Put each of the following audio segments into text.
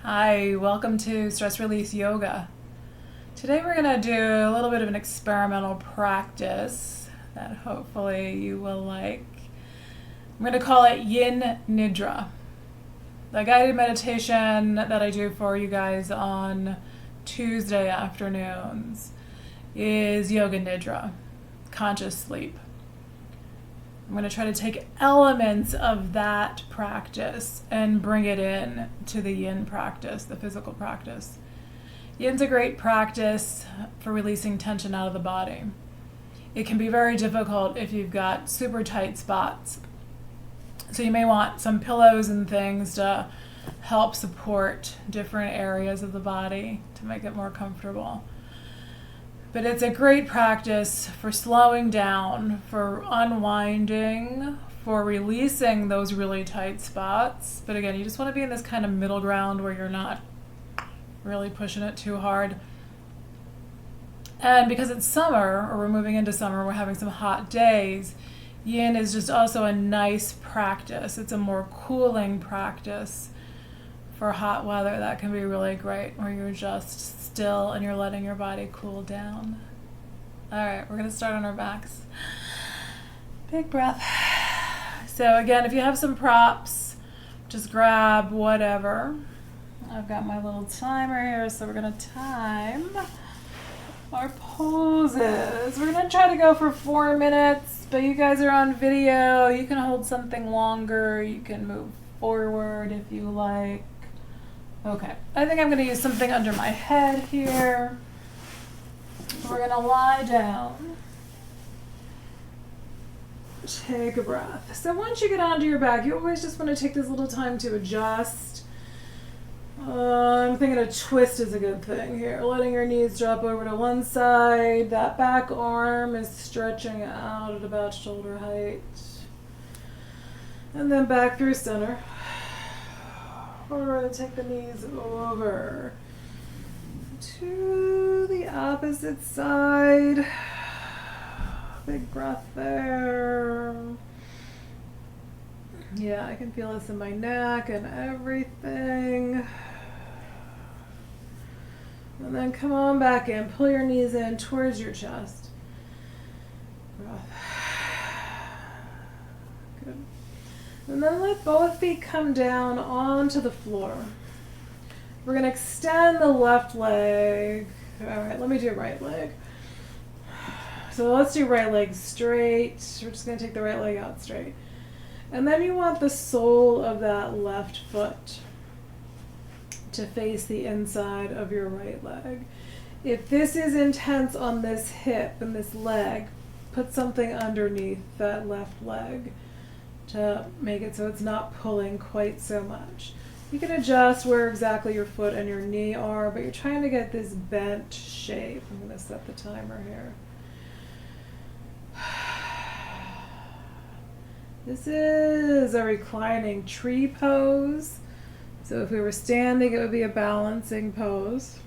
Hi, welcome to Stress Release Yoga. Today we're going to do a little bit of an experimental practice that hopefully you will like. I'm going to call it Yin Nidra. The guided meditation that I do for you guys on Tuesday afternoons is Yoga Nidra, conscious sleep. I'm going to try to take elements of that practice and bring it in to the yin practice, the physical practice. Yin's a great practice for releasing tension out of the body. It can be very difficult if you've got super tight spots. So you may want some pillows and things to help support different areas of the body to make it more comfortable. But it's a great practice for slowing down, for unwinding, for releasing those really tight spots. But again, you just want to be in this kind of middle ground where you're not really pushing it too hard. And because it's summer, or we're moving into summer, we're having some hot days, yin is just also a nice practice. It's a more cooling practice for hot weather. That can be really great, where you're just still and you're letting your body cool down. All right, we're going to start on our backs. Big breath. So again, if you have some props, just grab whatever. I've got my little timer here, so we're going to time our poses. We're going to try to go for 4 minutes, but you guys are on video. You can hold something longer. You can move forward if you like. Okay, I think I'm going to use something under my head here. We're going to lie down. Take a breath. So once you get onto your back, you always just want to take this little time to adjust. I'm thinking a twist is a good thing here. Letting your knees drop over to one side. That back arm is stretching out at about shoulder height. And then back through center. We're going to take the knees over to the opposite side. Big breath there. Yeah, I can feel this in my neck and everything. And then come on back in. Pull your knees in towards your chest. Breath. Good. And then let both feet come down onto the floor. We're going to extend the left leg. All right, let me do right leg. So let's do right leg straight. We're just going to take the right leg out straight. And then you want the sole of that left foot to face the inside of your right leg. If this is intense on this hip and this leg, put something underneath that left leg to make it so it's not pulling quite so much. You can adjust where exactly your foot and your knee are, but you're trying to get this bent shape. I'm going to set the timer here. This is a reclining tree pose. So if we were standing, it would be a balancing pose.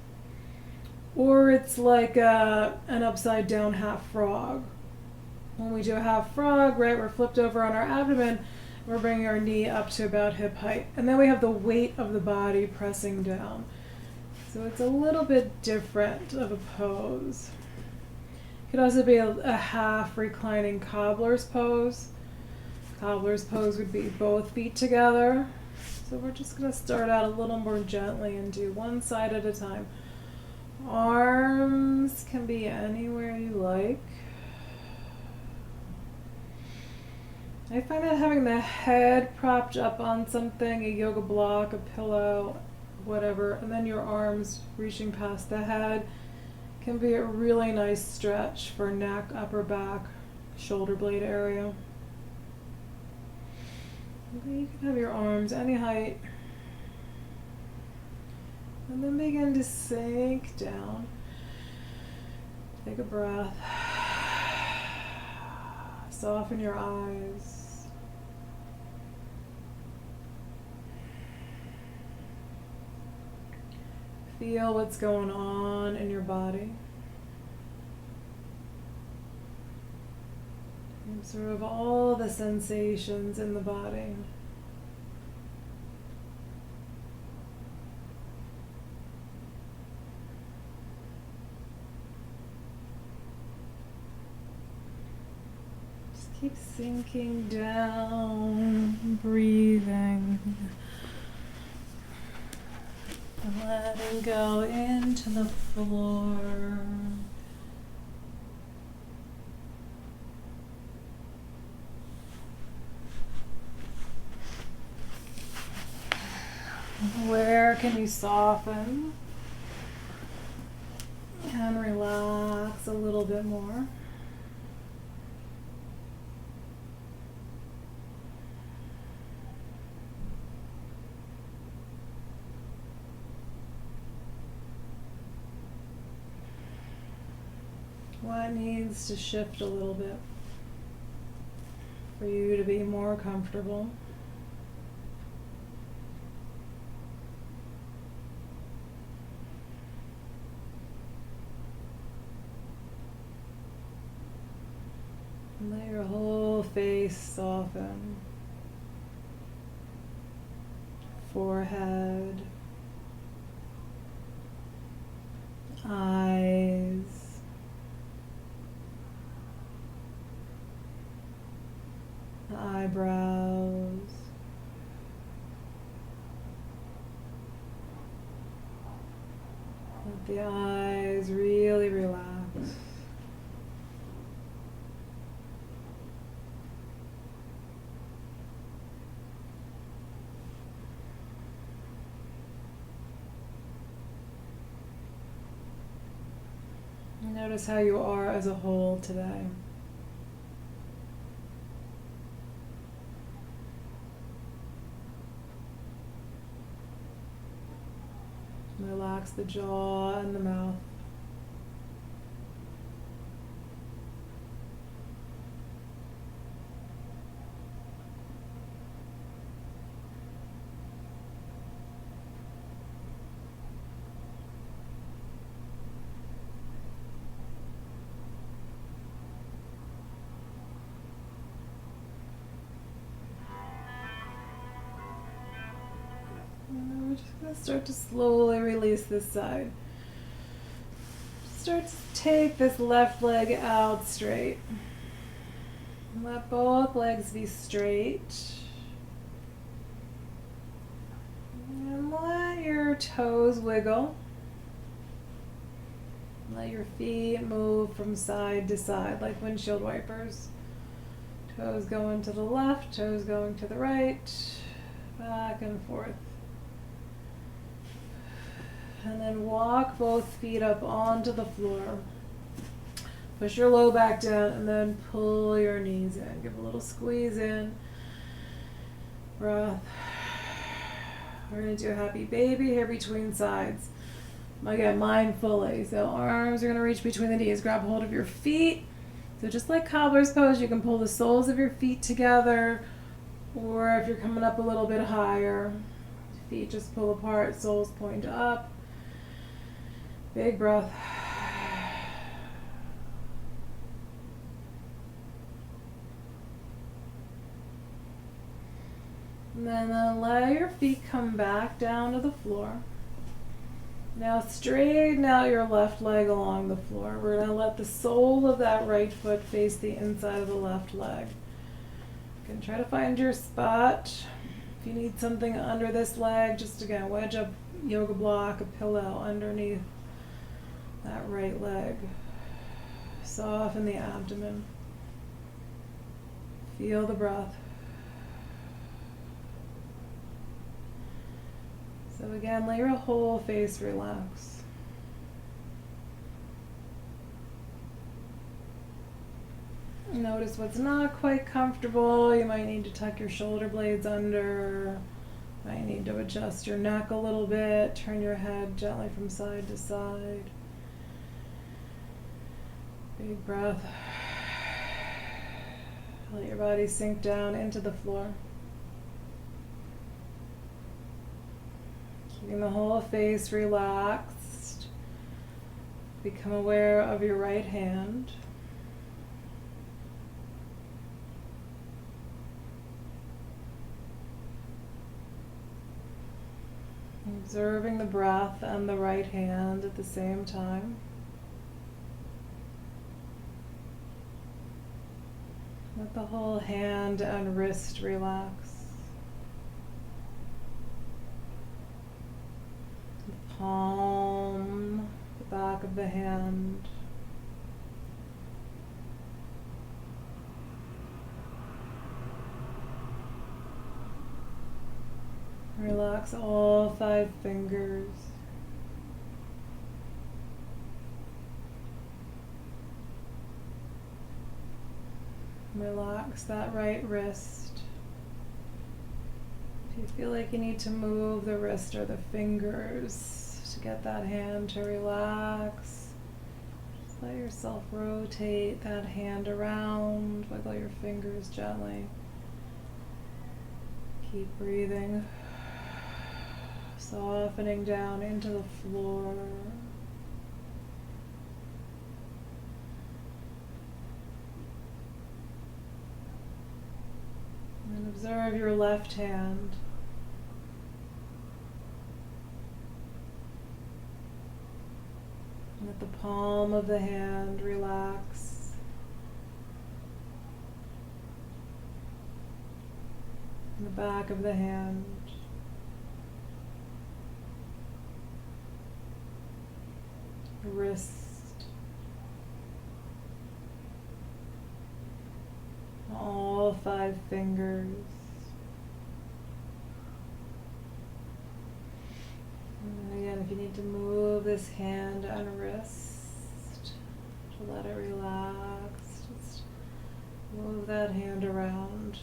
Or it's like an upside down half frog. When we do a half frog, right, we're flipped over on our abdomen. We're bringing our knee up to about hip height. And then we have the weight of the body pressing down. So it's a little bit different of a pose. It could also be a half reclining cobbler's pose. Cobbler's pose would be both feet together. So we're just going to start out a little more gently and do one side at a time. Arms can be anywhere you like. I find that having the head propped up on something, a yoga block, a pillow, whatever, and then your arms reaching past the head can be a really nice stretch for neck, upper back, shoulder blade area. Okay, you can have your arms any height. And then begin to sink down. Take a breath. Soften your eyes. Feel what's going on in your body. Observe all the sensations in the body. Keep sinking down, breathing, and letting go into the floor. Where can you soften and relax a little bit more? What needs to shift a little bit for you to be more comfortable? Let your whole face soften. Forehead, eyes, eyebrows, let the eyes really relax. Notice how you are as a whole today. Relax the jaw and the mouth. We're just going to start to slowly release this side. Start to take this left leg out straight. Let both legs be straight. And let your toes wiggle. Let your feet move from side to side like windshield wipers. Toes going to the left, toes going to the right, back and forth. And then walk both feet up onto the floor. Push your low back down and then pull your knees in. Give a little squeeze in. Breath. We're going to do a happy baby here between sides. Again, mindfully. So arms are going to reach between the knees. Grab hold of your feet. So just like cobbler's pose, you can pull the soles of your feet together. Or if you're coming up a little bit higher, feet just pull apart, soles point up. Big breath. And then let your feet come back down to the floor. Now straighten out your left leg along the floor. We're going to let the sole of that right foot face the inside of the left leg. You can try to find your spot. If you need something under this leg, just again, wedge up yoga block, a pillow underneath that right leg. Soften the abdomen. Feel the breath. So again, let your whole face relax. Notice what's not quite comfortable. You might need to tuck your shoulder blades under. Might need to adjust your neck a little bit. Turn your head gently from side to side. Big breath. Let your body sink down into the floor. Keeping the whole face relaxed. Become aware of your right hand. Observing the breath and the right hand at the same time. Let the the whole hand and wrist relax. The palm, the back of the hand. Relax all 5 fingers. Relax that right wrist. If you feel like you need to move the wrist or the fingers to get that hand to relax, just let yourself rotate that hand around, wiggle your fingers gently. Keep breathing, softening down into the floor. And observe your left hand. Let the palm of the hand relax. And the back of the hand. The wrist. All 5 fingers. And again, if you need to move this hand and wrist to let it relax, just move that hand around.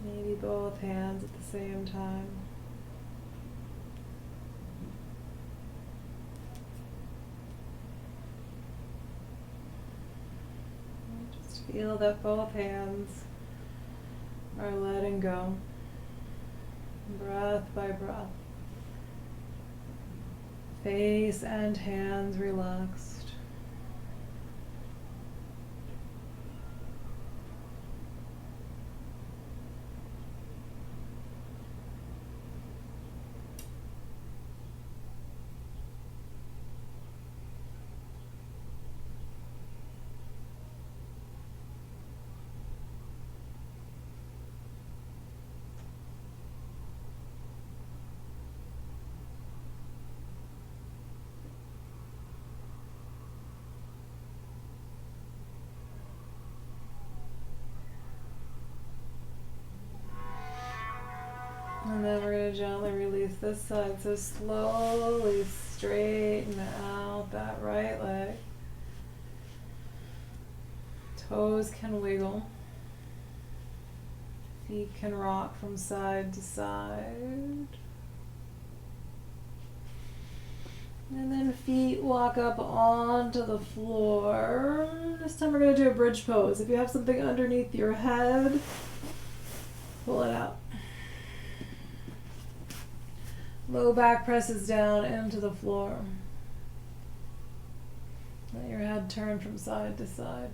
Maybe both hands at the same time. Feel that both hands are letting go, breath by breath. Face and hands relaxed. And then we're going to gently release this side. So slowly straighten out that right leg. Toes can wiggle. Feet can rock from side to side. And then feet walk up onto the floor. This time we're going to do a bridge pose. If you have something underneath your head, pull it out. Low back presses down into the floor. Let your head turn from side to side.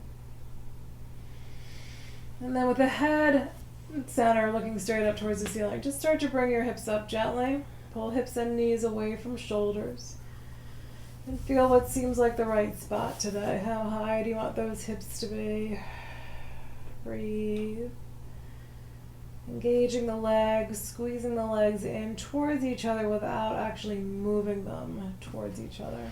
And then with the head center looking straight up towards the ceiling, just start to bring your hips up gently. Pull hips and knees away from shoulders. And feel what seems like the right spot today. How high do you want those hips to be? Breathe. Engaging the legs, squeezing the legs in towards each other without actually moving them towards each other.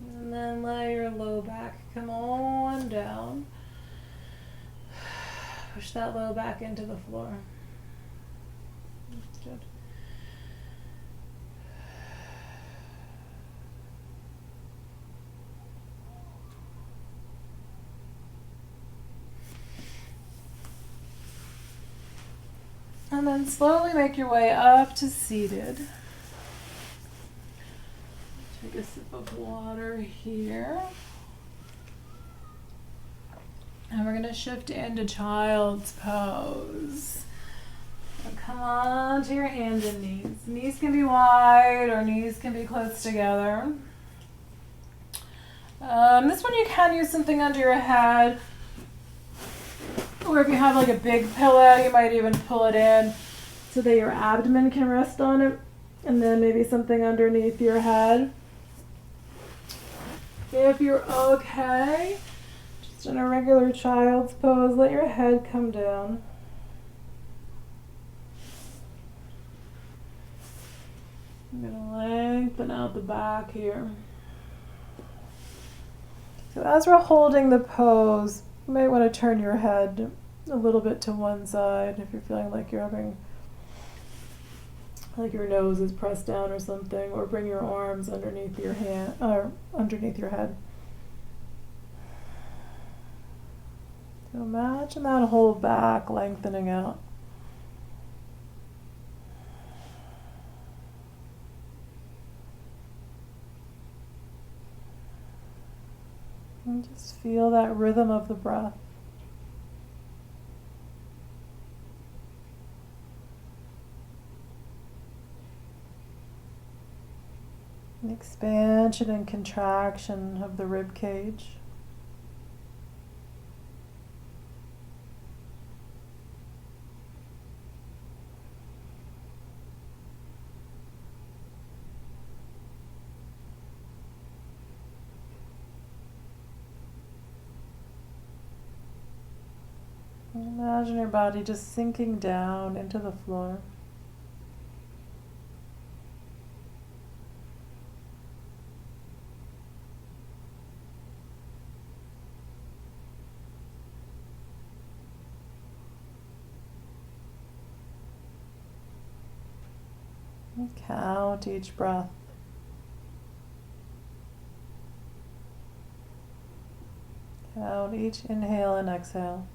And then let your low back come on down. Push that low back into the floor. That's good. And then slowly make your way up to seated. Take a sip of water here. And we're going to shift into child's pose. So come on to your hands and knees. Knees can be wide or knees can be close together. This one you can use something under your head. Or if you have like a big pillow, you might even pull it in so that your abdomen can rest on it. And then maybe something underneath your head. If you're okay, just in a regular child's pose, let your head come down. I'm going to lengthen out the back here. So as we're holding the pose, you might want to turn your head a little bit to one side if you're feeling like you're having, like your nose is pressed down or something, or bring your arms underneath your hand or underneath your head. So imagine that whole back lengthening out. And just feel that rhythm of the breath. An expansion and contraction of the rib cage. Imagine your body just sinking down into the floor. And count each breath. Count each inhale and exhale.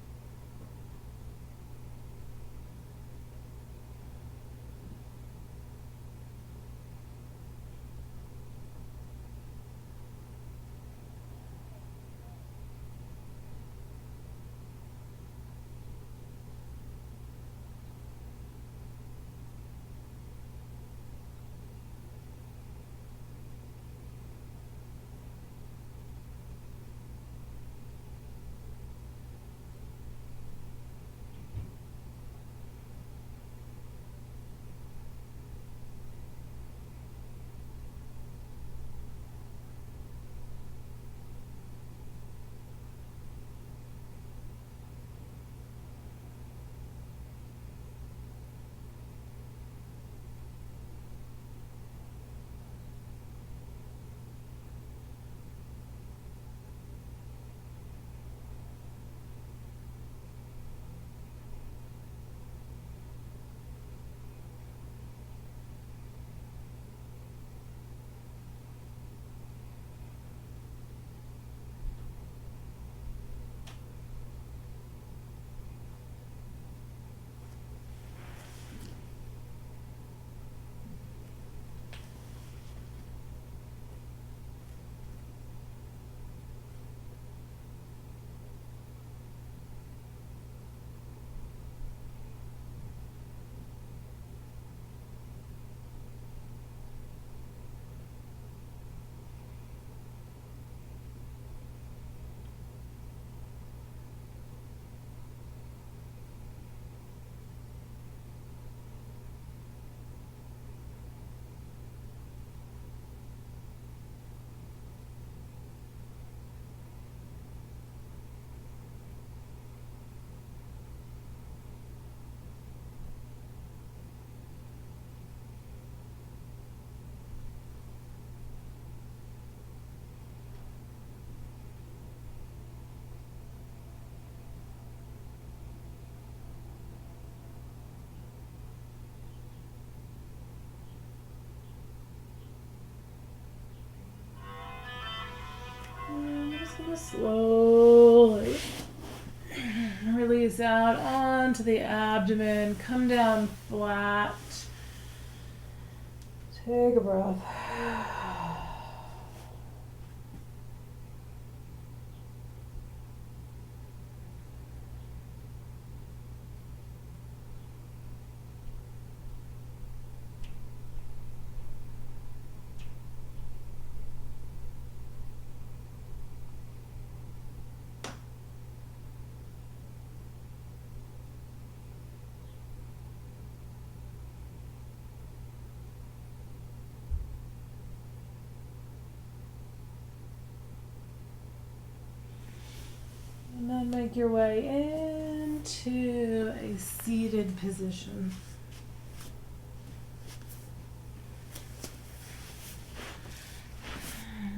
Just gonna slowly release out onto the abdomen, come down flat. Take a breath. And then make your way into a seated position.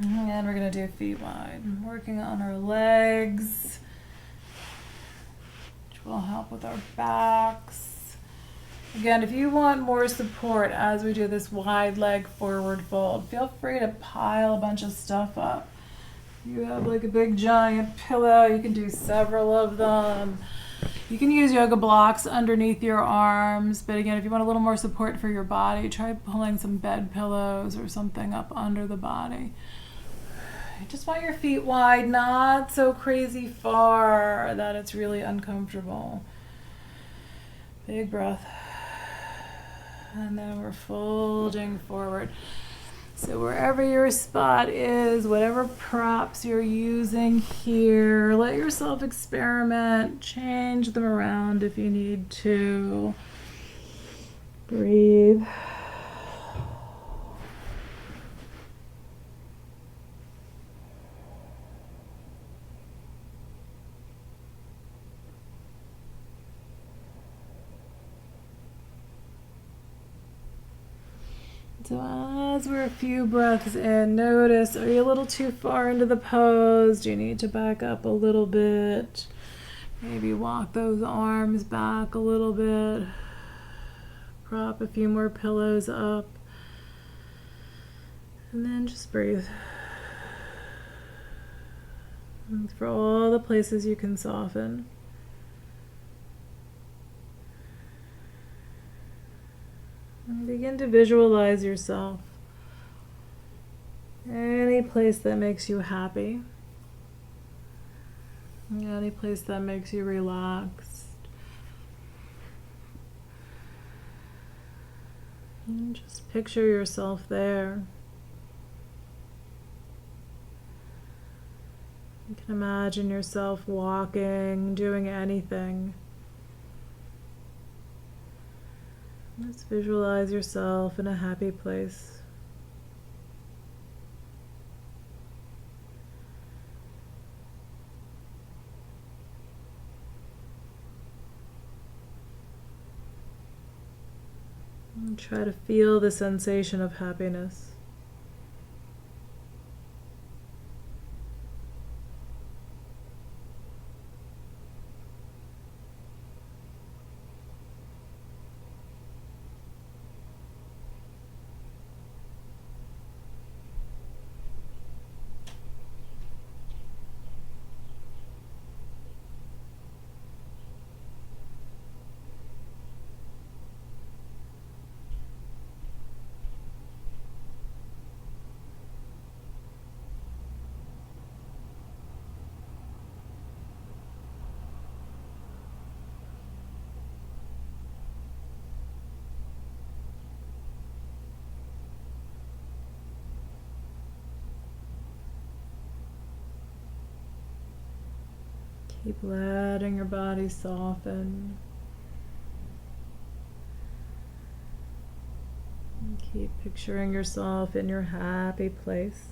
And we're going to do feet wide. Working on our legs, which will help with our backs. Again, if you want more support as we do this wide leg forward fold, feel free to pile a bunch of stuff up. You have like a big giant pillow, you can do several of them. You can use yoga blocks underneath your arms, but again, if you want a little more support for your body, try pulling some bed pillows or something up under the body. You just want your feet wide, not so crazy far that it's really uncomfortable. Big breath. And then we're folding forward. So wherever your spot is, whatever props you're using here, let yourself experiment, change them around if you need to. Breathe. So as we're a few breaths in, notice, are you a little too far into the pose? Do you need to back up a little bit? Maybe walk those arms back a little bit. Prop a few more pillows up. And then just breathe. And for all the places you can soften. And begin to visualize yourself. Any place that makes you happy. Any place that makes you relaxed. And just picture yourself there. You can imagine yourself walking, doing anything. Just visualize yourself in a happy place. And try to feel the sensation of happiness. Keep letting your body soften. And keep picturing yourself in your happy place.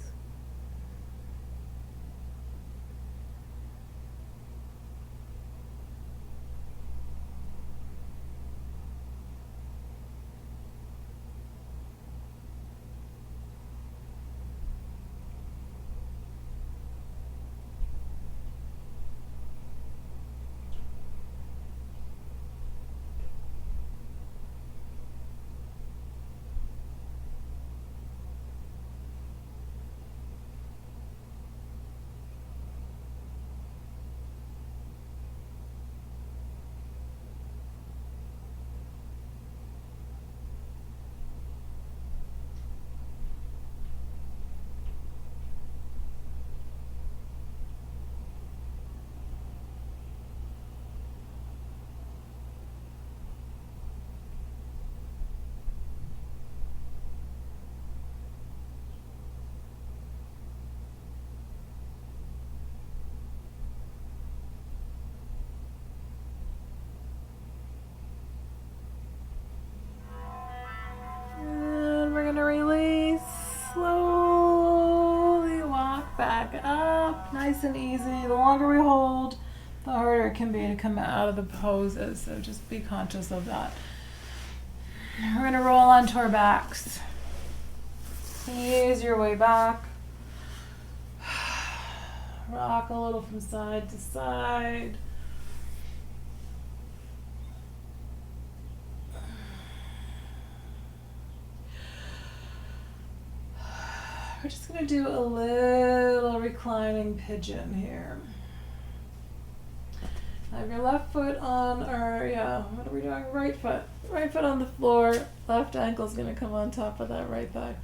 Release, slowly walk back up, nice and easy. The longer we hold, the harder it can be to come out of the poses. So just be conscious of that. We're going to roll onto our backs. Ease your way back. Rock a little from side to side. We're just going to do a little reclining pigeon here. Have your left foot on, what are we doing? Right foot. Right foot on the floor. Left ankle's going to come on top of that right thigh.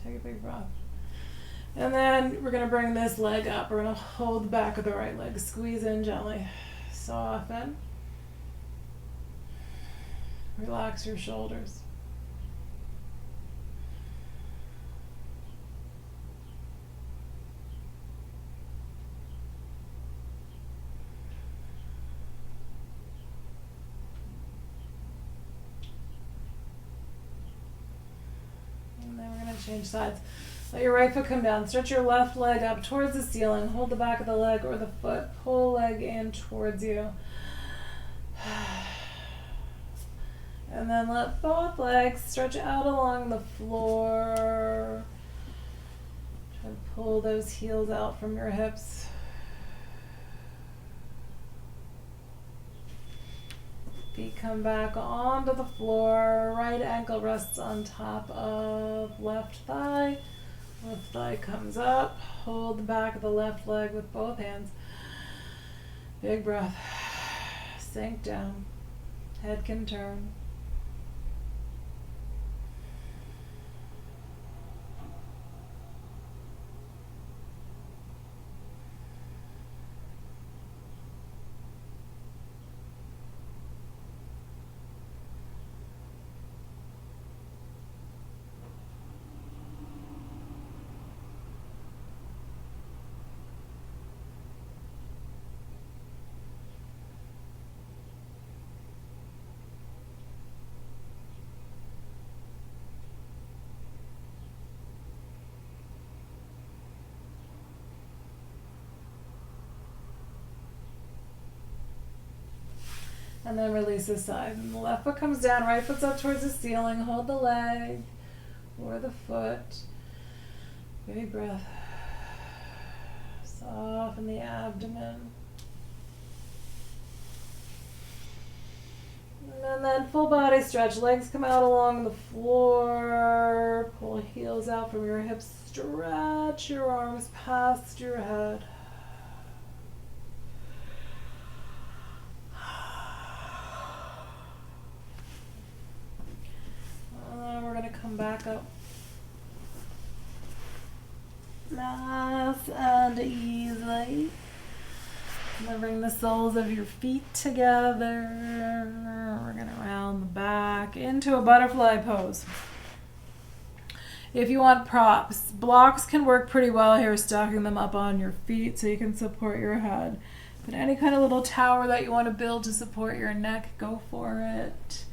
Take a big breath. And then we're going to bring this leg up. We're going to hold the back of the right leg. Squeeze in gently. Soften. Relax your shoulders. Change sides. Let your right foot come down. Stretch your left leg up towards the ceiling. Hold the back of the leg or the foot. Pull leg in towards you. And then let both legs stretch out along the floor. Try to pull those heels out from your hips. Feet come back onto the floor. Right ankle rests on top of left thigh. Left thigh comes up. Hold the back of the left leg with both hands. Big breath. Sink down. Head can turn. And then release this side. And the left foot comes down, right foot's up towards the ceiling. Hold the leg or the foot. Big breath. Soften the abdomen. And then full body stretch. Legs come out along the floor. Pull heels out from your hips. Stretch your arms past your head. Come back up. Nice and easily. And then bring the soles of your feet together. We're going to round the back into a butterfly pose. If you want props, blocks can work pretty well here, stacking them up on your feet so you can support your head. But any kind of little tower that you want to build to support your neck, go for it.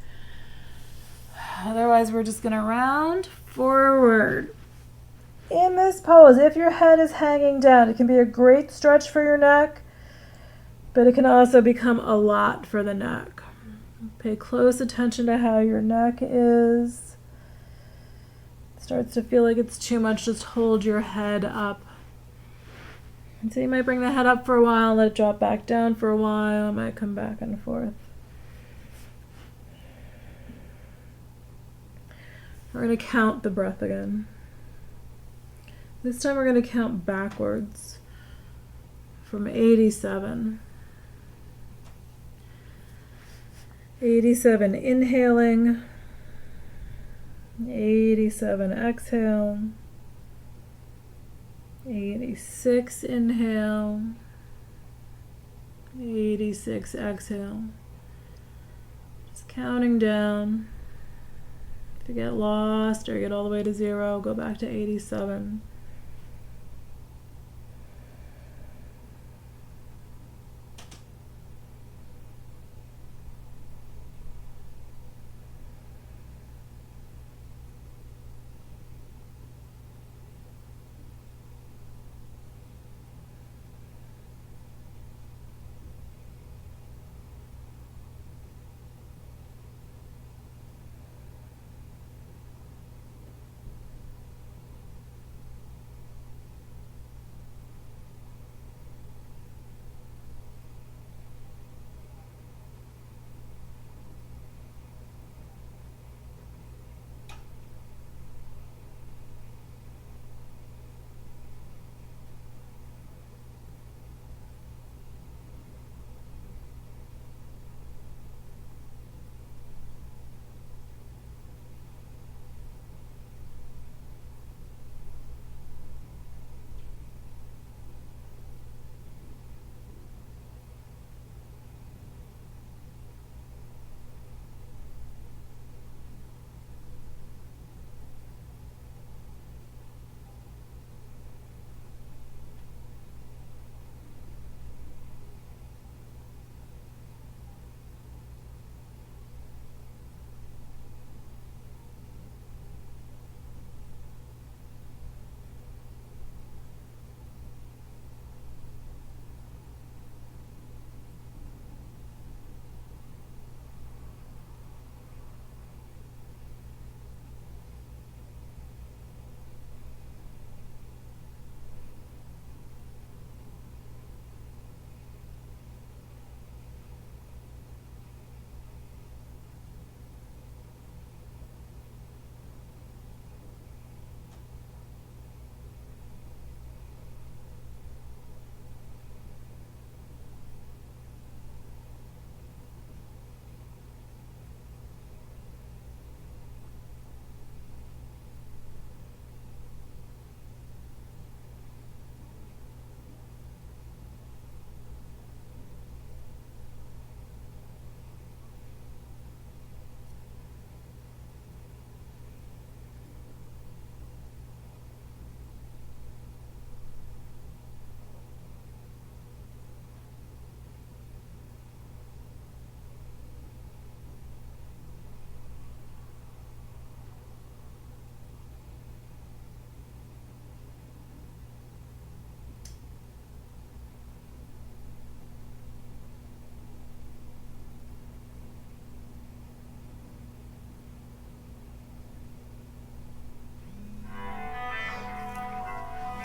Otherwise, we're just going to round forward. In this pose, if your head is hanging down, it can be a great stretch for your neck, but it can also become a lot for the neck. Pay close attention to how your neck is. It starts to feel like it's too much, just hold your head up. And so you might bring the head up for a while, let it drop back down for a while, it might come back and forth. We're going to count the breath again. This time we're going to count backwards from 87. 87 inhaling, 87 exhale, 86 inhale, 86 exhale. Just counting down. If you get lost or get all the way to 0, go back to 87.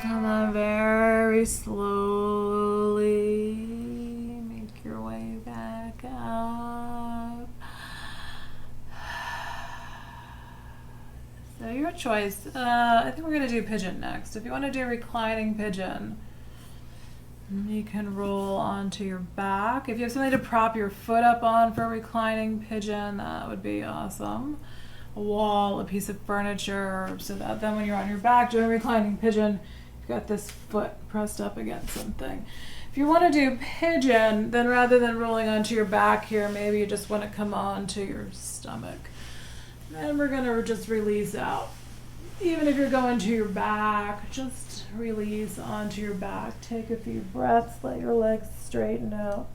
And then very slowly make your way back up. So your choice. I think we're going to do pigeon next. If you want to do reclining pigeon, you can roll onto your back. If you have something to prop your foot up on for reclining pigeon, that would be awesome. A wall, a piece of furniture, so that then when you're on your back doing reclining pigeon, you've got this foot pressed up against something. If you want to do pigeon, then rather than rolling onto your back here, maybe you just want to come onto your stomach. And we're going to just release out. Even if you're going to your back, just release onto your back. Take a few breaths, let your legs straighten out.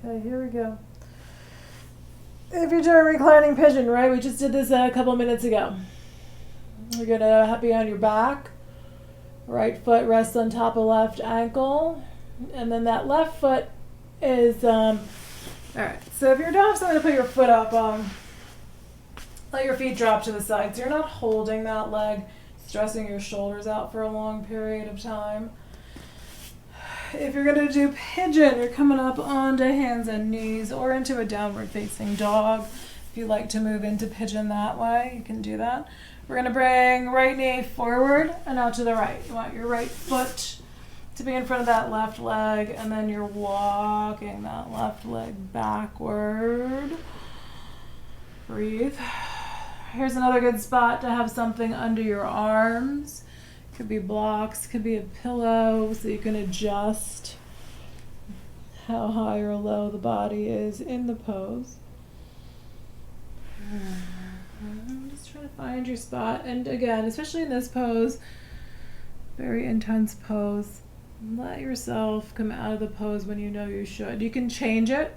Okay, here we go. If you're doing reclining pigeon, right, we just did this a couple minutes ago. You're gonna be on your back. Right foot rests on top of left ankle. And then that left foot is, all right, so if you're doing something to put your foot up, let your feet drop to the side. So you're not holding that leg, stressing your shoulders out for a long period of time. If you're going to do pigeon, you're coming up onto hands and knees or into a downward facing dog. If you like to move into pigeon that way, you can do that. We're going to bring right knee forward and out to the right. You want your right foot to be in front of that left leg, and then you're walking that left leg backward. Breathe. Here's another good spot to have something under your arms. Could be blocks, could be a pillow, so you can adjust how high or low the body is in the pose. Just trying to find your spot. And again, especially in this pose, very intense pose, let yourself come out of the pose when you know you should. You can change it.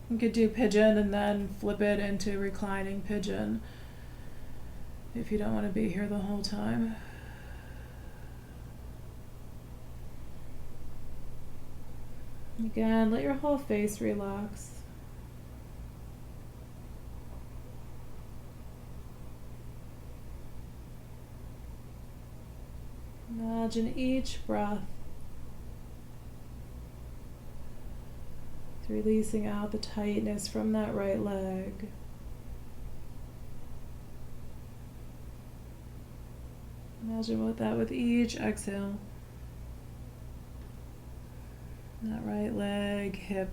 You could do pigeon and then flip it into reclining pigeon if you don't want to be here the whole time. Again, let your whole face relax. Imagine each breath releasing out the tightness from that right leg. Imagine with each exhale. That right leg, hip,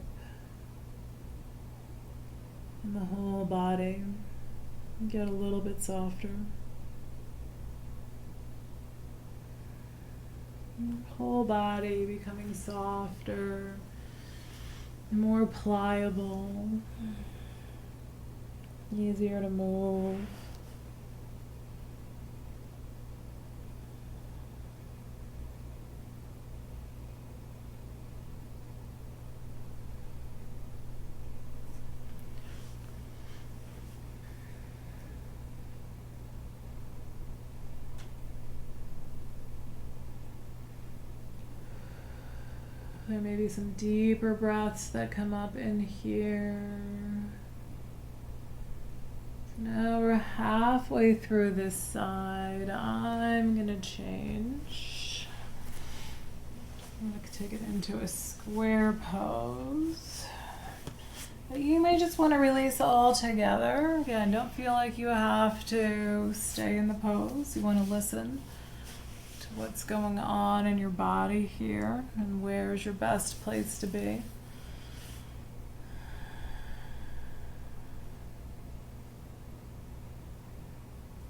and the whole body get a little bit softer. Whole body becoming softer, more pliable, easier to move. There may be some deeper breaths that come up in here. Now we're halfway through this side. I'm going to change. I'm going to take it into a square pose. But you may just want to release all together. Again, don't feel like you have to stay in the pose. You want to listen what's going on in your body here and where's your best place to be.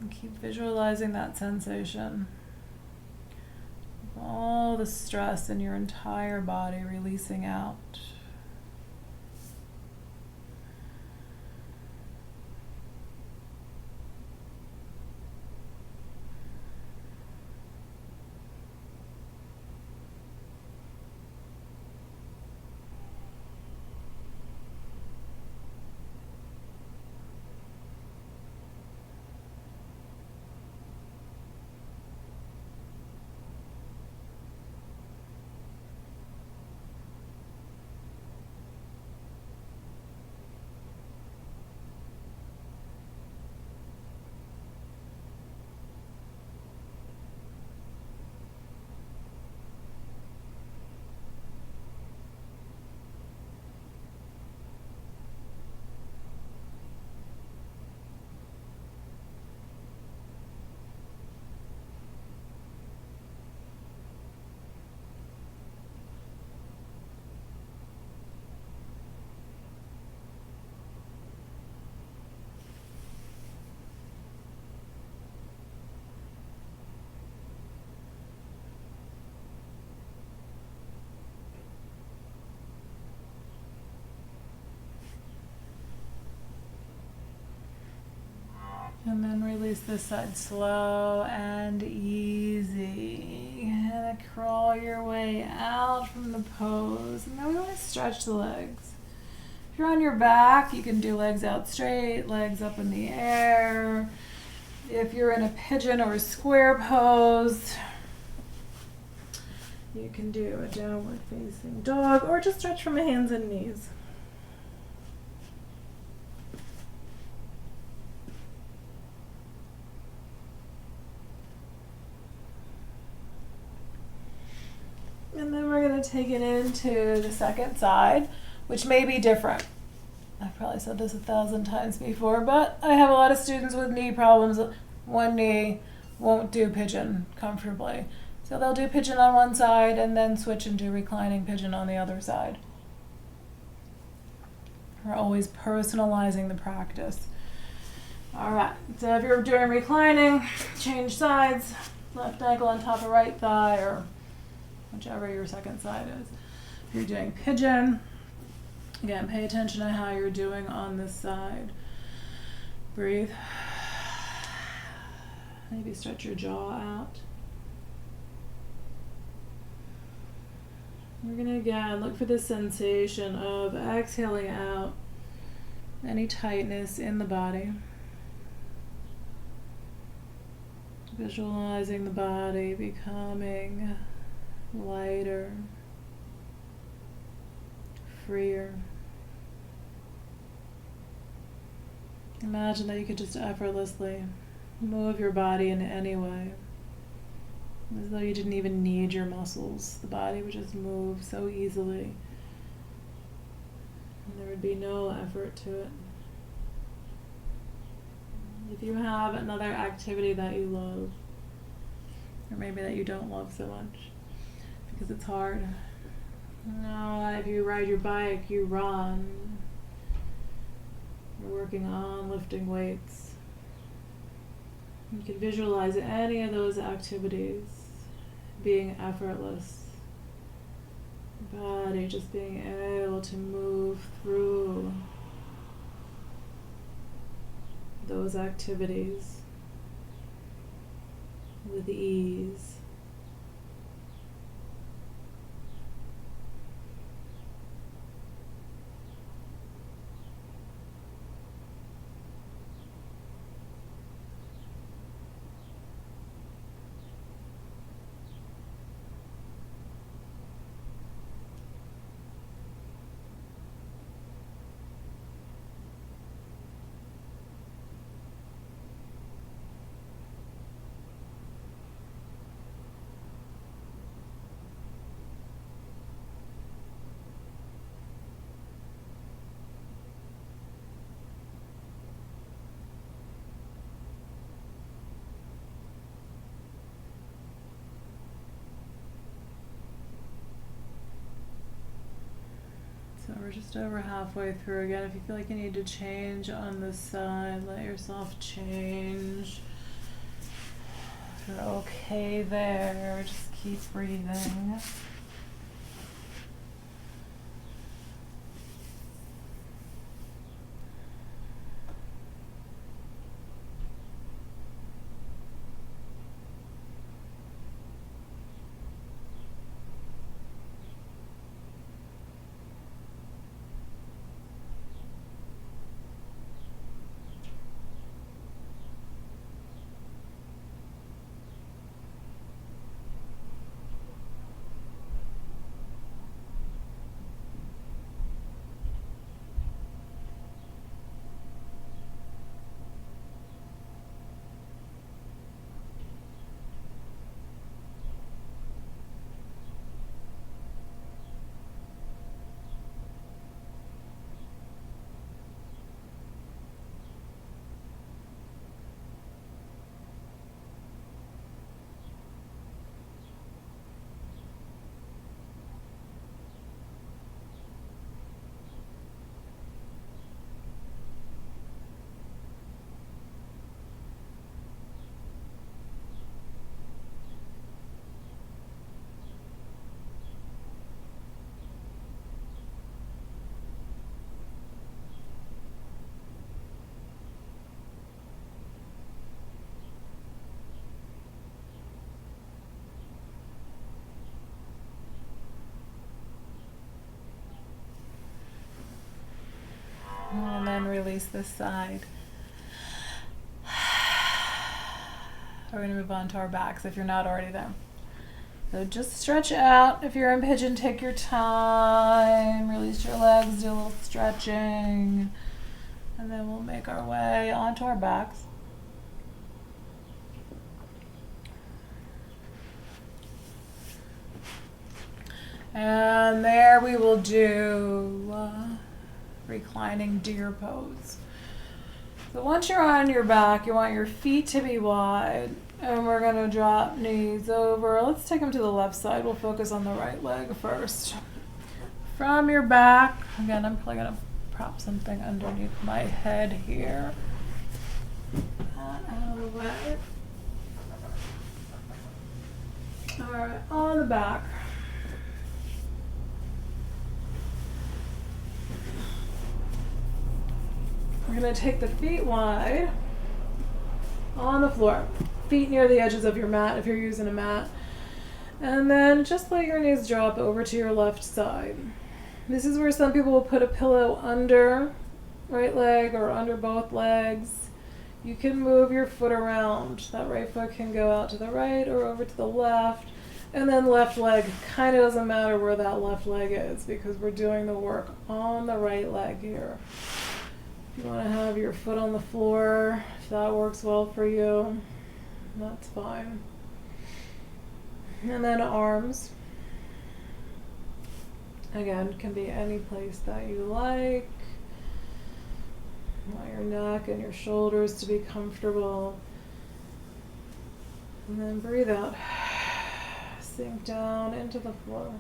And keep visualizing that sensation of all the stress in your entire body releasing out. release this side slow and easy. And crawl your way out from the pose. And then we want to stretch the legs. If you're on your back, you can do legs out straight, legs up in the air. If you're in a pigeon or a square pose, you can do a downward facing dog or just stretch from hands and knees. And then we're going to take it into the second side, which may be different. I've probably said this 1,000 times before, but I have a lot of students with knee problems. One knee won't do pigeon comfortably. So they'll do pigeon on one side and then switch and do reclining pigeon on the other side. We're always personalizing the practice. All right, so if you're doing reclining, change sides, left ankle on top of right thigh, or whichever your second side is. If you're doing pigeon, again, pay attention to how you're doing on this side. Breathe. Maybe stretch your jaw out. We're going to again look for the sensation of exhaling out any tightness in the body. Visualizing the body becoming lighter, freer. Imagine that you could just effortlessly move your body in any way, as though you didn't even need your muscles. The body would just move so easily, and there would be no effort to it. If you have another activity that you love, or maybe that you don't love so much because it's hard. No, if you ride your bike, you run. You're working on lifting weights. You can visualize any of those activities being effortless. Your body just being able to move through those activities with ease. So we're just over halfway through. Again, if you feel like you need to change on this side, let yourself change. If you're okay there, just keep breathing. And then release this side. We're going to move on to our backs if you're not already there. So just stretch out. If you're in pigeon, take your time. Release your legs, do a little stretching. And then we'll make our way onto our backs. And there we will do reclining deer pose. So once you're on your back, you want your feet to be wide, and we're going to drop knees over. Let's take them to the left side. We'll focus on the right leg first. From your back, again, I'm probably going to prop something underneath my head here. That out of the way. All right, on the back. We're going to take the feet wide on the floor. Feet near the edges of your mat if you're using a mat. And then just let your knees drop over to your left side. This is where some people will put a pillow under right leg or under both legs. You can move your foot around. That right foot can go out to the right or over to the left. And then left leg, kind of doesn't matter where that left leg is because we're doing the work on the right leg here. If you want to have your foot on the floor, if that works well for you, that's fine. And then arms. Again, can be any place that you like. You want your neck and your shoulders to be comfortable. And then breathe out. Sink down into the floor.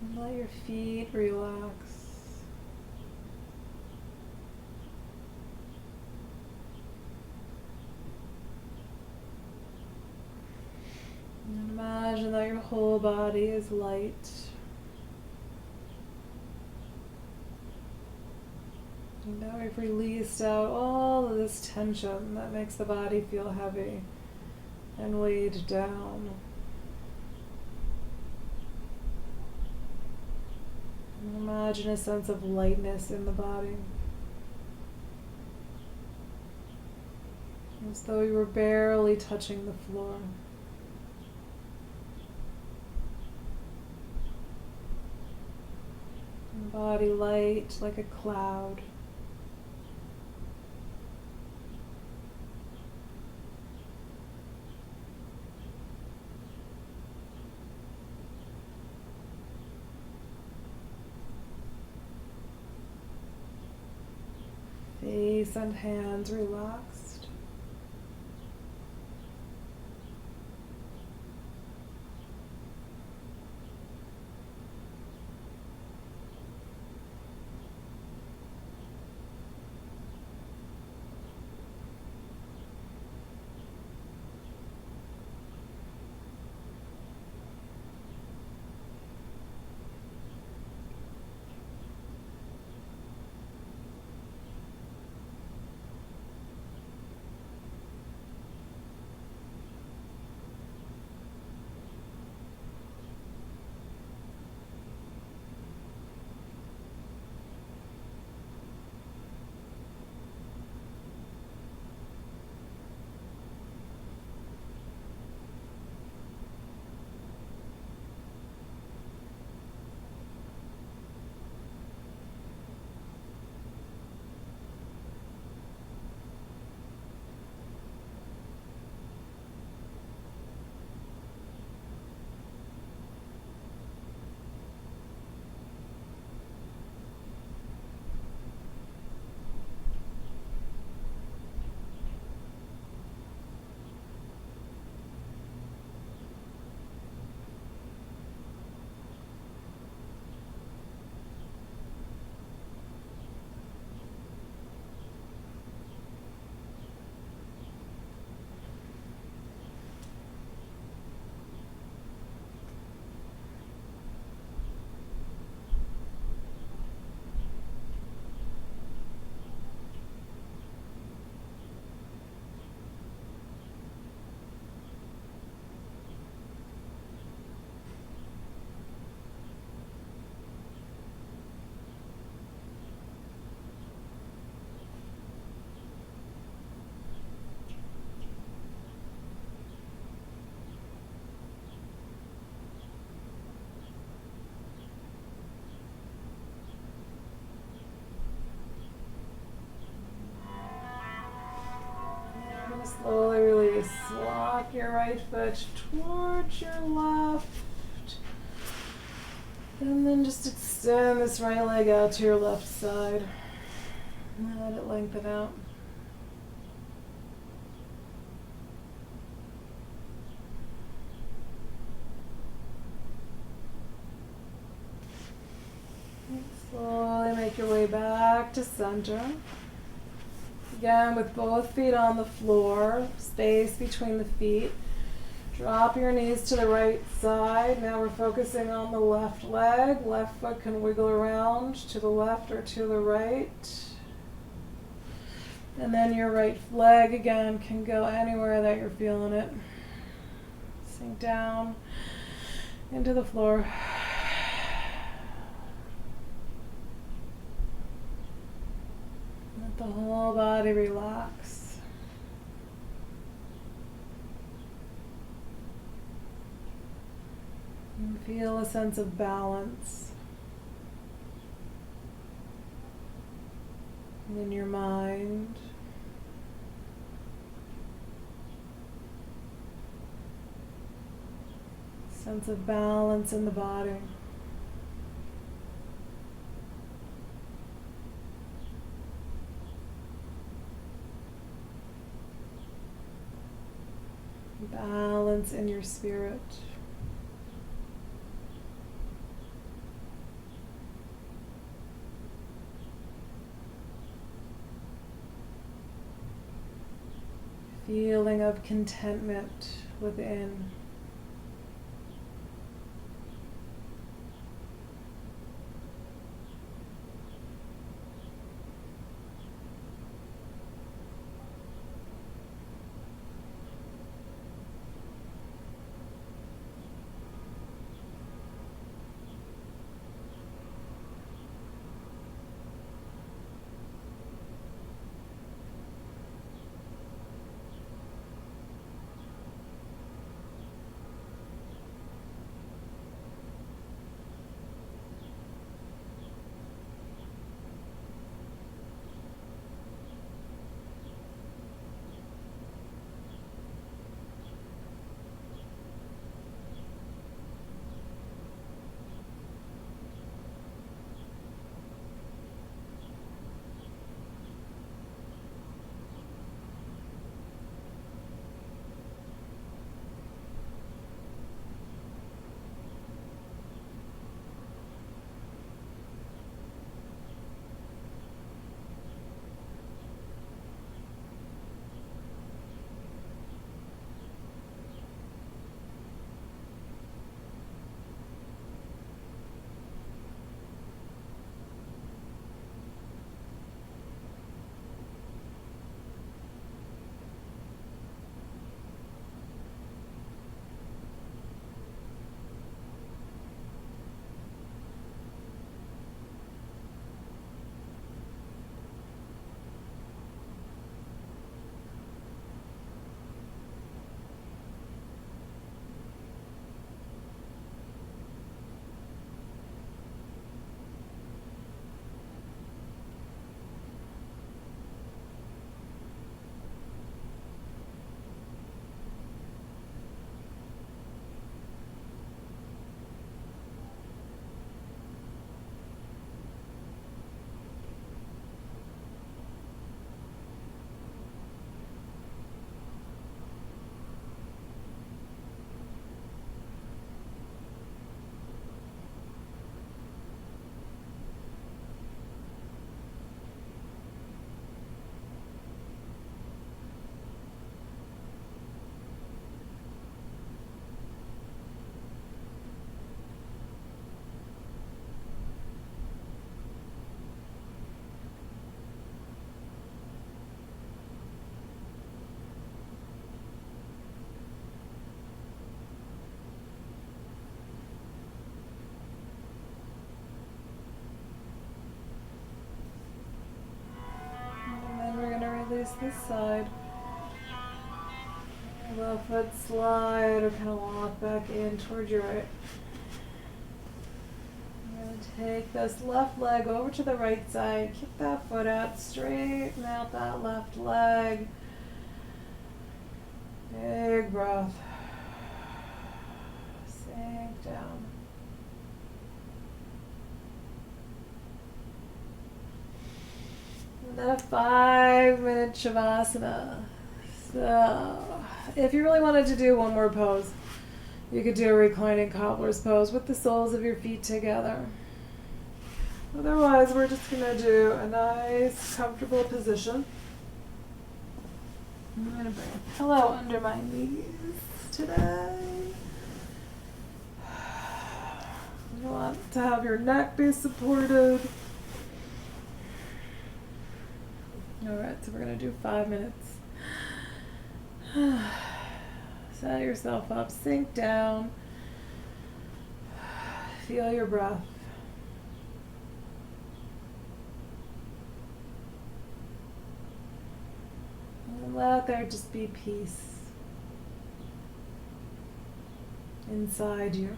And let your feet relax. And imagine that your whole body is light. And now we've released out all of this tension that makes the body feel heavy and weighed down. And imagine a sense of lightness in the body. As though you were barely touching the floor. And body light like a cloud. Face and hands relaxed. right foot towards your left. And then just extend this right leg out to your left side. Let it lengthen out. And slowly make your way back to center. Again, with both feet on the floor, space between the feet. Drop your knees to the right side. Now we're focusing on the left leg. Left foot can wiggle around to the left or to the right. And then your right leg again can go anywhere that you're feeling it. Sink down into the floor. Let the whole body relax. And feel a sense of balance in your mind. Sense of balance in the body. Balance in your spirit. Feeling of contentment within. Release this side. Left foot slide or kind of walk back in towards your right. I'm going to take this left leg over to the right side. Kick that foot out, straighten out that left leg. Big breath. Sink down. And then a 5-minute Shavasana. So, if you really wanted to do one more pose, you could do a reclining cobbler's pose with the soles of your feet together. Otherwise, we're just going to do a nice, comfortable position. I'm going to bring a pillow under my knees today. You want to have your neck be supported. Alright, so we're going to do 5 minutes. Set yourself up, sink down. Feel your breath. And let there just be peace inside you.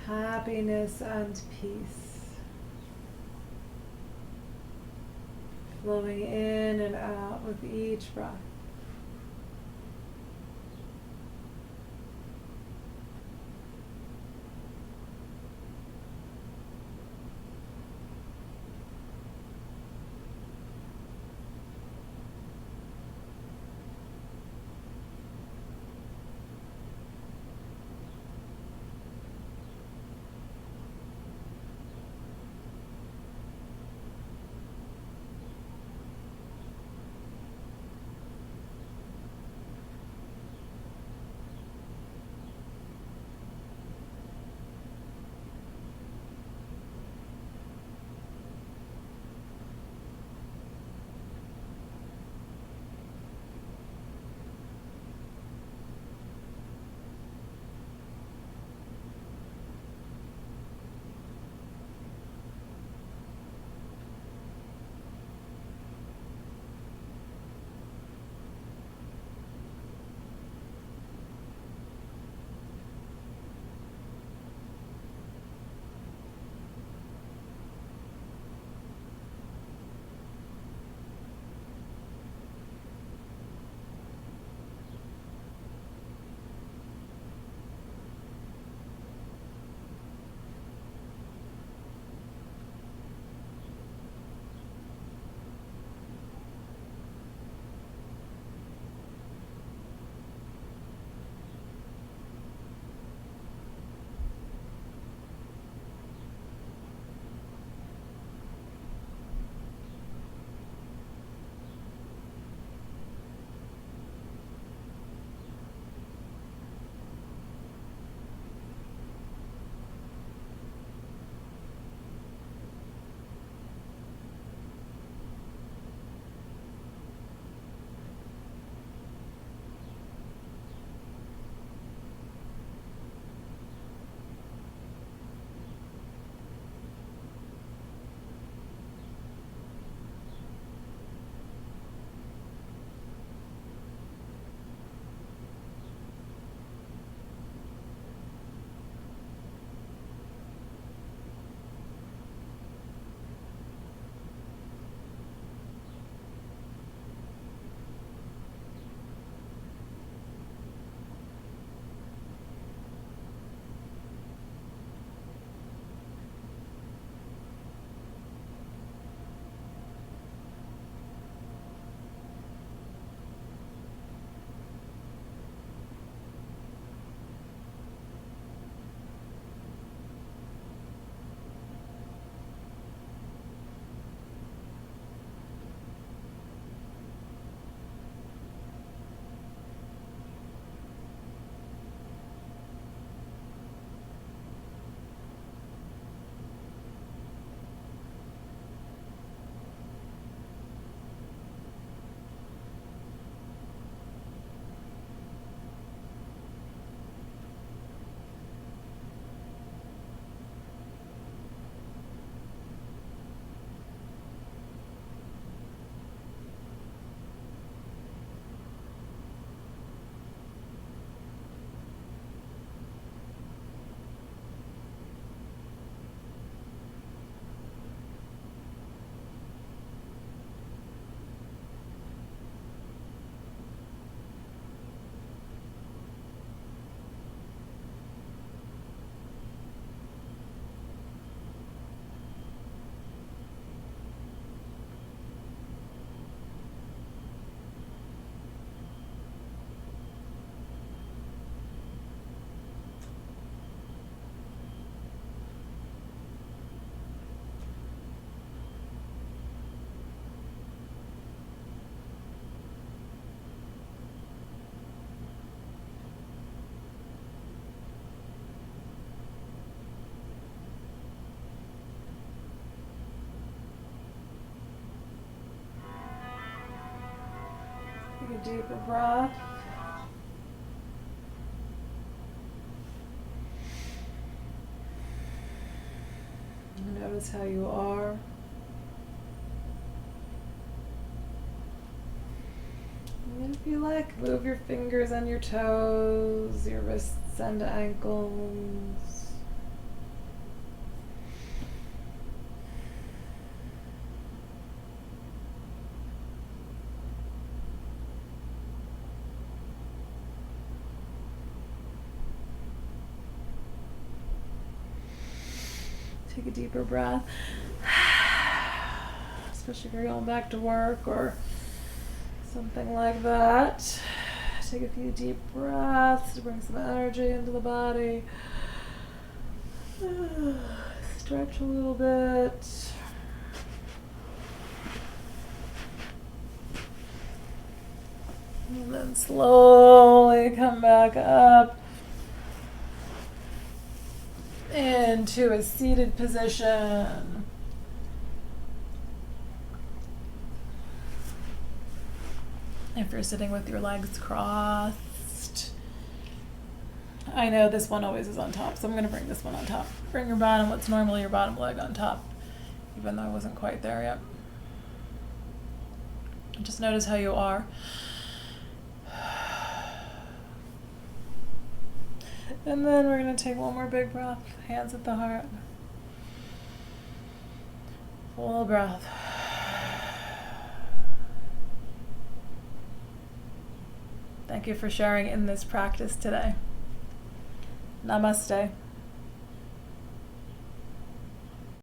Happiness and peace flowing in and out with each breath. a deeper breath. Notice how you are. And if you like, move your fingers and your toes, your wrists and ankles. Take a deeper breath, especially if you're going back to work or something like that. Take a few deep breaths to bring some energy into the body. Stretch a little bit. And then slowly come back up into a seated position. If you're sitting with your legs crossed, I know this one always is on top, so I'm going to bring this one on top. Bring your bottom, what's normally your bottom leg on top, even though I wasn't quite there yet. Just notice how you are. And then we're going to take one more big breath, hands at the heart. Full breath. Thank you for sharing in this practice today. Namaste.